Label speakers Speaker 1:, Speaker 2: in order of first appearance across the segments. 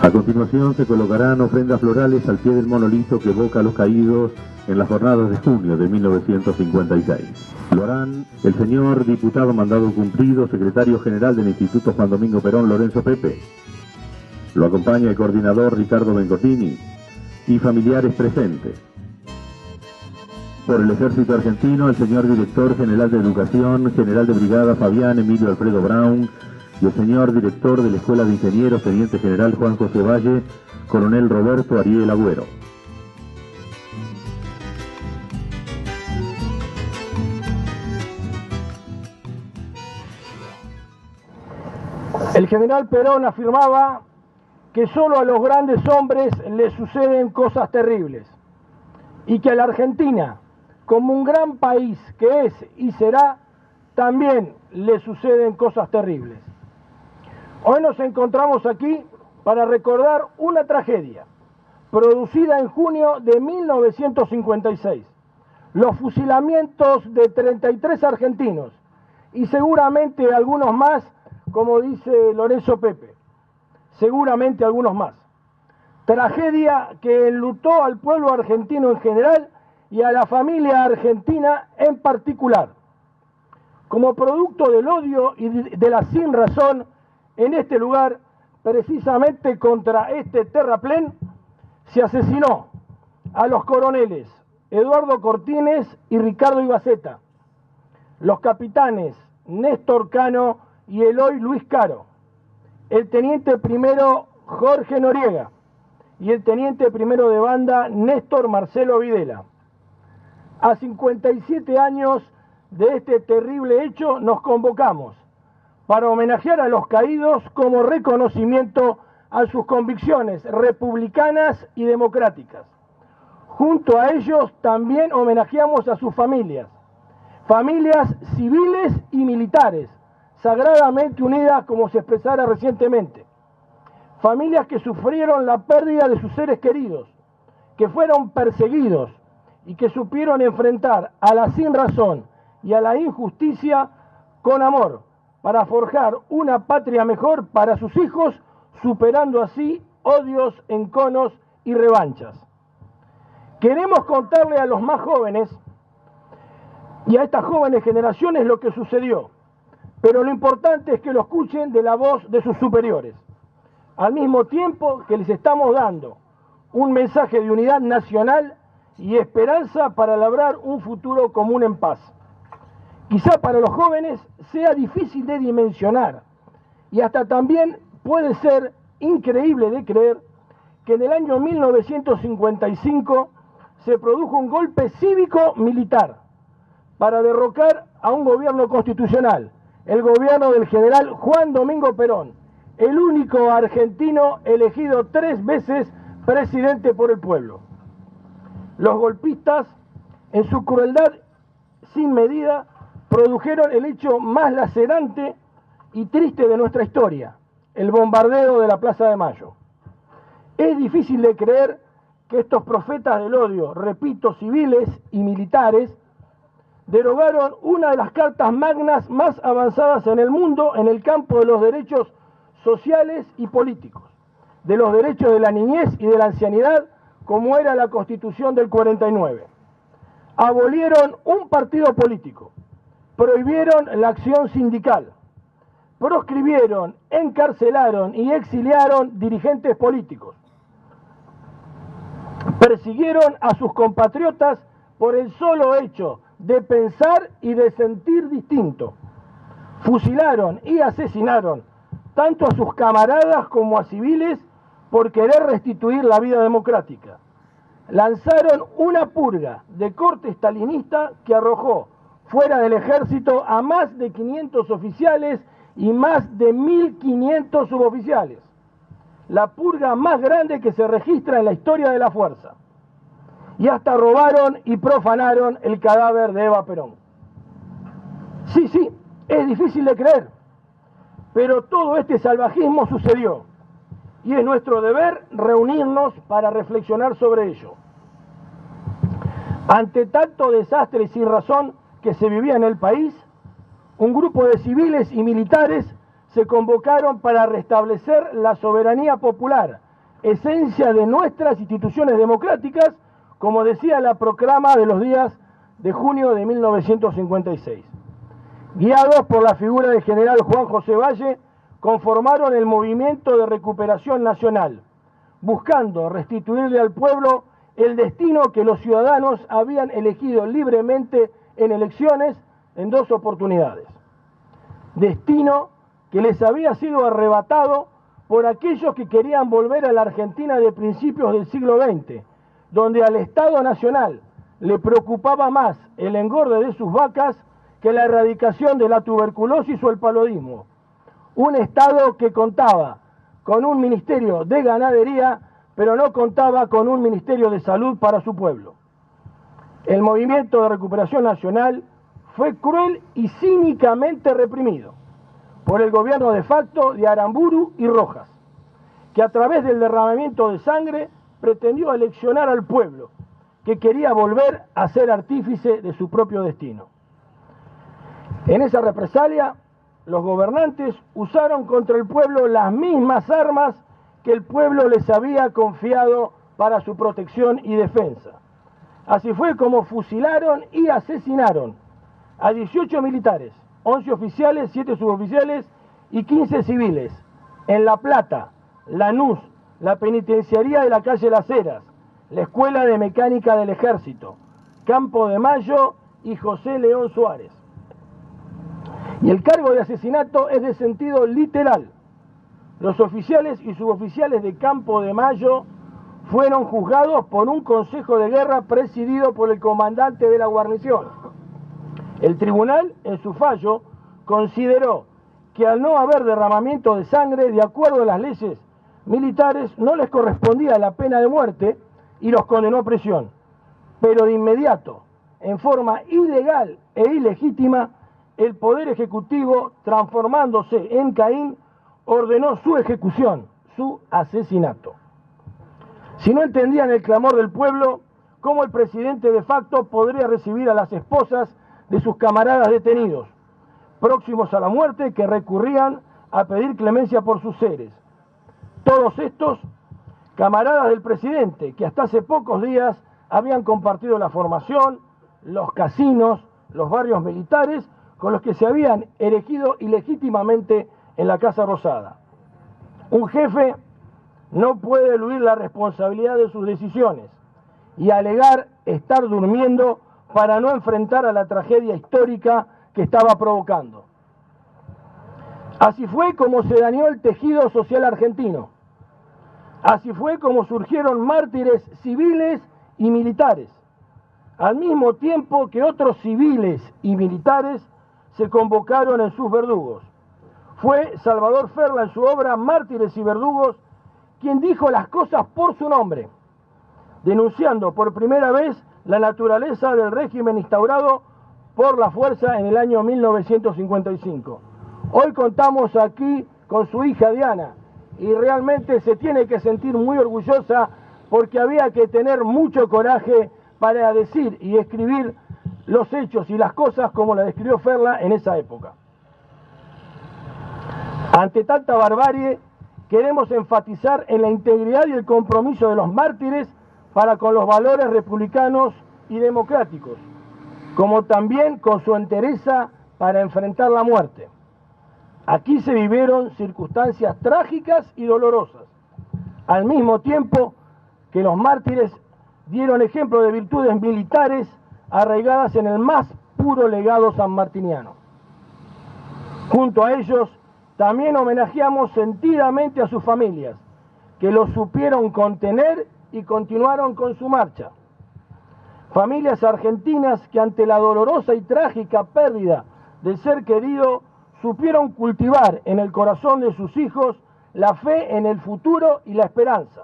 Speaker 1: A continuación se colocarán ofrendas florales al pie del monolito que evoca a los caídos en las jornadas de junio de 1956. Lo harán el señor diputado mandado cumplido, secretario general del Instituto Juan Domingo Perón, Lorenzo Pepe. Lo acompaña el coordinador Ricardo Bengotini y familiares presentes. Por el Ejército Argentino, el señor director general de Educación, general de brigada Fabián Emilio Alfredo Brown, y el señor director de la Escuela de Ingenieros, teniente general Juan José Valle, coronel Roberto Ariel Agüero.
Speaker 2: El general Perón afirmaba que solo a los grandes hombres les suceden cosas terribles y que a la Argentina, como un gran país que es y será, también le suceden cosas terribles. Hoy nos encontramos aquí para recordar una tragedia producida en junio de 1956, los fusilamientos de 33 argentinos y seguramente algunos más, como dice Lorenzo Pepe, seguramente algunos más. Tragedia que enlutó al pueblo argentino en general y a la familia argentina en particular. Como producto del odio y de la sinrazón, en este lugar, precisamente contra este terraplén, se asesinó a los coroneles Eduardo Cortines y Ricardo Ibaceta, los capitanes Néstor Cano y Eloy Luis Caro, el teniente primero Jorge Noriega y el teniente primero de banda Néstor Marcelo Videla. A 57 años de este terrible hecho nos convocamos para homenajear a los caídos como reconocimiento a sus convicciones republicanas y democráticas. Junto a ellos también homenajeamos a sus familias, familias civiles y militares, sagradamente unidas como se expresara recientemente. Familias que sufrieron la pérdida de sus seres queridos, que fueron perseguidos y que supieron enfrentar a la sinrazón y a la injusticia con amor, para forjar una patria mejor para sus hijos, superando así odios, enconos y revanchas. Queremos contarle a los más jóvenes y a estas jóvenes generaciones lo que sucedió, pero lo importante es que lo escuchen de la voz de sus superiores, al mismo tiempo que les estamos dando un mensaje de unidad nacional y esperanza para labrar un futuro común en paz. Quizá para los jóvenes sea difícil de dimensionar y hasta también puede ser increíble de creer que en el año 1955 se produjo un golpe cívico-militar para derrocar a un gobierno constitucional, el gobierno del general Juan Domingo Perón, el único argentino elegido 3 veces presidente por el pueblo. Los golpistas, en su crueldad sin medida, produjeron el hecho más lacerante y triste de nuestra historia, el bombardeo de la Plaza de Mayo. Es difícil de creer que estos profetas del odio, repito, civiles y militares, derogaron una de las cartas magnas más avanzadas en el mundo en el campo de los derechos sociales y políticos, de los derechos de la niñez y de la ancianidad, como era la Constitución del 49. Abolieron un partido político, prohibieron la acción sindical, proscribieron, encarcelaron y exiliaron dirigentes políticos, persiguieron a sus compatriotas por el solo hecho de pensar y de sentir distinto, fusilaron y asesinaron tanto a sus camaradas como a civiles por querer restituir la vida democrática. Lanzaron una purga de corte stalinista que arrojó fuera del ejército a más de 500 oficiales y más de 1.500 suboficiales. La purga más grande que se registra en la historia de la fuerza. Y hasta robaron y profanaron el cadáver de Eva Perón. Sí, es difícil de creer, pero todo este salvajismo sucedió y es nuestro deber reunirnos para reflexionar sobre ello. Ante tanto desastre y sin razón que se vivía en el país, un grupo de civiles y militares se convocaron para restablecer la soberanía popular esencia de nuestras instituciones democráticas, como decía la proclama de los días de junio de 1956. Guiados por la figura del general Juan José Valle, conformaron el Movimiento de Recuperación Nacional, buscando restituirle al pueblo el destino que los ciudadanos habían elegido libremente en elecciones en 2 oportunidades. Destino que les había sido arrebatado por aquellos que querían volver a la Argentina de principios del siglo XX, donde al Estado Nacional le preocupaba más el engorde de sus vacas que la erradicación de la tuberculosis o el paludismo. Un Estado que contaba con un Ministerio de Ganadería, pero no contaba con un Ministerio de Salud para su pueblo. El Movimiento de Recuperación Nacional fue cruel y cínicamente reprimido por el gobierno de facto de Aramburu y Rojas, que a través del derramamiento de sangre pretendió aleccionar al pueblo, que quería volver a ser artífice de su propio destino. En esa represalia, los gobernantes usaron contra el pueblo las mismas armas que el pueblo les había confiado para su protección y defensa. Así fue como fusilaron y asesinaron a 18 militares, 11 oficiales, 7 suboficiales y 15 civiles, en La Plata, Lanús, la penitenciaría de la calle Las Heras, la Escuela de Mecánica del Ejército, Campo de Mayo y José León Suárez. Y el cargo de asesinato es de sentido literal. Los oficiales y suboficiales de Campo de Mayo fueron juzgados por un consejo de guerra presidido por el comandante de la guarnición. El tribunal, en su fallo, consideró que al no haber derramamiento de sangre, de acuerdo a las leyes militares, no les correspondía la pena de muerte y los condenó a prisión. Pero de inmediato, en forma ilegal e ilegítima, el Poder Ejecutivo, transformándose en Caín, ordenó su ejecución, su asesinato. Si no entendían el clamor del pueblo, ¿cómo el presidente de facto podría recibir a las esposas de sus camaradas detenidos, próximos a la muerte, que recurrían a pedir clemencia por sus seres? Todos estos camaradas del presidente, que hasta hace pocos días habían compartido la formación, los casinos, los barrios militares, con los que se habían erigido ilegítimamente en la Casa Rosada. Un jefe no puede eludir la responsabilidad de sus decisiones y alegar estar durmiendo para no enfrentar a la tragedia histórica que estaba provocando. Así fue como se dañó el tejido social argentino. Así fue como surgieron mártires civiles y militares, al mismo tiempo que otros civiles y militares se convocaron en sus verdugos. Fue Salvador Ferla, en su obra Mártires y Verdugos, quien dijo las cosas por su nombre, denunciando por primera vez la naturaleza del régimen instaurado por la fuerza en el año 1955. Hoy contamos aquí con su hija Diana, y realmente se tiene que sentir muy orgullosa, porque había que tener mucho coraje para decir y escribir los hechos y las cosas como la describió Ferla en esa época. Ante tanta barbarie, queremos enfatizar en la integridad y el compromiso de los mártires para con los valores republicanos y democráticos, como también con su entereza para enfrentar la muerte. Aquí se vivieron circunstancias trágicas y dolorosas, al mismo tiempo que los mártires dieron ejemplo de virtudes militares arraigadas en el más puro legado sanmartiniano. Junto a ellos, también homenajeamos sentidamente a sus familias, que los supieron contener y continuaron con su marcha. Familias argentinas que ante la dolorosa y trágica pérdida del ser querido, supieron cultivar en el corazón de sus hijos la fe en el futuro y la esperanza.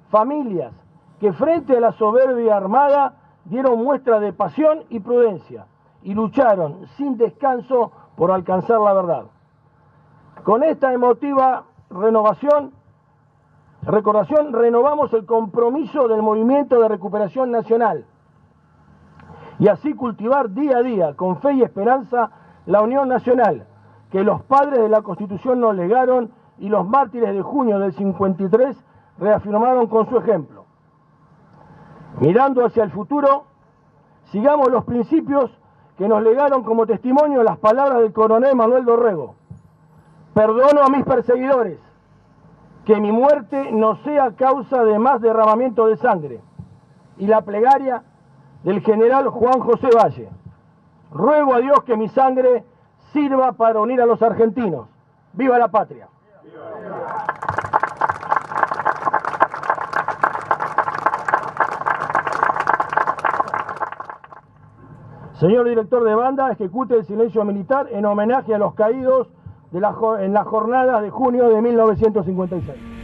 Speaker 2: Familias que frente a la soberbia armada dieron muestra de pasión y prudencia y lucharon sin descanso por alcanzar la verdad. Con esta emotiva recordación, renovamos el compromiso del Movimiento de Recuperación Nacional y así cultivar día a día, con fe y esperanza, la unión nacional que los padres de la Constitución nos legaron y los mártires de junio del 53 reafirmaron con su ejemplo. Mirando hacia el futuro, sigamos los principios que nos legaron como testimonio las palabras del coronel Manuel Dorrego. Perdono a mis perseguidores, que mi muerte no sea causa de más derramamiento de sangre. Y la plegaria del general Juan José Valle. Ruego a Dios que mi sangre sirva para unir a los argentinos. ¡Viva la patria! Señor director de banda, ejecute el silencio militar en homenaje a los caídos en las jornadas de junio de 1956.